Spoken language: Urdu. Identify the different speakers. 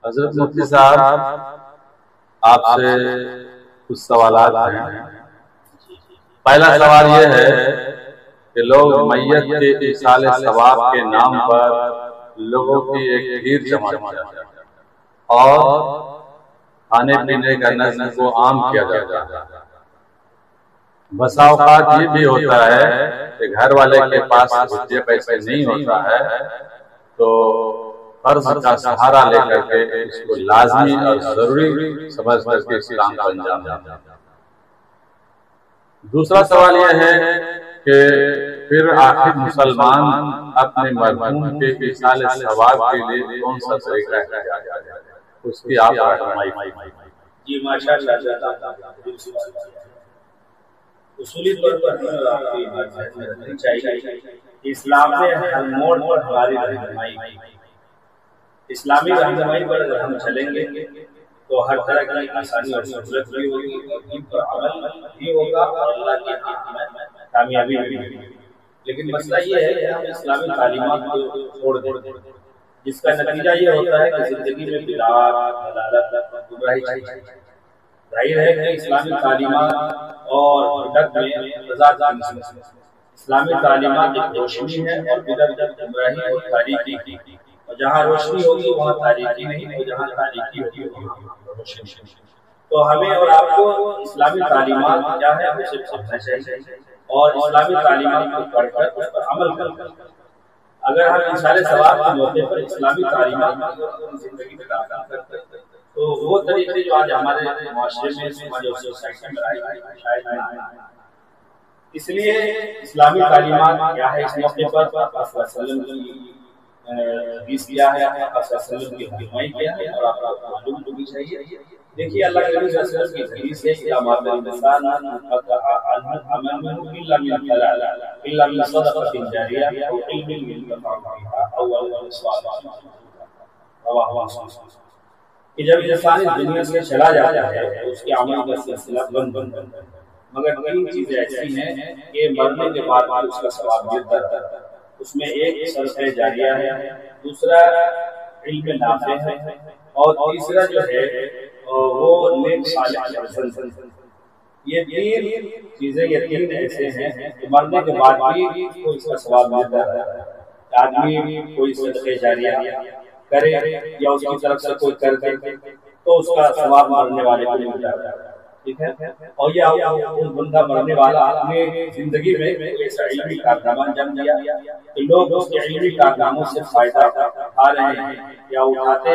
Speaker 1: حضرت مفتی صاحب آپ سے کچھ سوالات ہیں۔ پہلا سوال یہ ہے کہ لوگ میت کے ایصال ثواب کے نام پر لوگوں کی ایک بھیڑ جمع کرتے ہیں اور کھانے پینے کا نظم کو عام کیا جاتا ہے۔ بسا اوقات یہ بھی ہوتا ہے کہ گھر والے کے پاس روپیے پیسے نہیں ہوتا ہے تو قرض کا سہارا لے کر کے اس کو لازمی اور ضروری سمجھ کر کے اسلام کو انجام دیتا ہے۔ دوسرا سوال یہ ہے کہ پھر آخر مسلمان اپنے مرحوم کے ایصال ثواب کے لیے کون سا طریقہ اختیار کرے، اس کی آپ رہنمائی فرمائیں۔
Speaker 2: جی ماشاءاللہ، اصولی طور پر آپ کی بات رکھنی چاہیے کہ اسلام نے ہر موڑ پر ہماری رہنمائی کی۔ اسلامی رہنمائی پر اگر ہم چلیں گے تو ہر طرح کی آسانی اور سہولت بھی ہوگی اور دین پر عمل بھی ہوگا اور اللہ کی ہمیں کامیابی بھی ہوگی۔ لیکن مسئلہ یہ ہے کہ ہم اسلامی تعلیمات کو چھوڑ دیں، جس کا نتیجہ یہ ہوتا ہے کہ زندگی میں بدعات، ضلالت، گمراہی چھائی جاتی ہے۔ ظاہر ہے کہ اسلامی تعلیمات اور بدعت میں تضاد کی نسبت ہے۔ اسلامی تعلیمات ایک روشنی ہے اور بدعت گمراہی اور تاریکی کی، اور جہاں روشنی ہوگی وہاں تاریکی نہیں، اور جہاں تاریکی ہوگی وہاں روشنی۔ تو ہمیں اور آپ کو اسلامی تعلیمات کیا ہے اسے سمجھنا چاہیے اور اسلامی تعلیمات کو پڑھ کر اس پر عمل کرنا۔ اگر ہم ایصال ثواب کے موقع پر اسلامی تعلیمات کو اپنی زندگی میں داخل کرتے ہیں تو وہ طریقے جو آج ہمارے معاشرے میں سماج اور سوسائٹی میں آئی شاید نہ آئے۔ اس لیے اسلامی تعلیمات کیا ہے، اس موقع پر آپ صلی اللہ علیہ وسلم کی حدیث کیا ہے، آپ صلی اللہ علیہ وسلم کی رہنمائی کیا ہے، اور آپ کو معلوم ہونی چاہیے۔ دیکھیے اللہ کے نبی صلی اللہ علیہ وسلم کی حدیث ہے کہ امام الانسان الا من حلال الا من صدقۃ جاریہ او علم ينتفع به او ولد صالح رواہ مسلم۔ کہ جب انسان اس دنیا سے چلا جاتا ہے تو اس کے عمل کا سلسلہ بند مگر تین چیزیں ایسی ہیں کہ مرنے کے بعد اس کا ثواب ملتا ہے۔ اس میں ایک صدقہ جاریہ ہے، دوسرا علم نافع ہے، اور تیسرا جو ہے وہ نیک صالح عمل۔ یہ تین چیزیں، یہ تین ایسے ہیں کہ مرنے کے بعد بھی اس کا ثواب ملتا ہے۔ آدمی کوئی صدقہ جاریہ کرے یا اس کی طرف سے کوئی کر دے تو اس کا ثواب مرنے والے کو مل جاتا ہے، ٹھیک ہے۔ اور یہ بندہ مرنے والا اپنے زندگی میں ایسا علمی کارنامہ انجام دیا کہ لوگ اس کے علمی کارناموں سے فائدہ اٹھا رہے ہیں یا اٹھاتے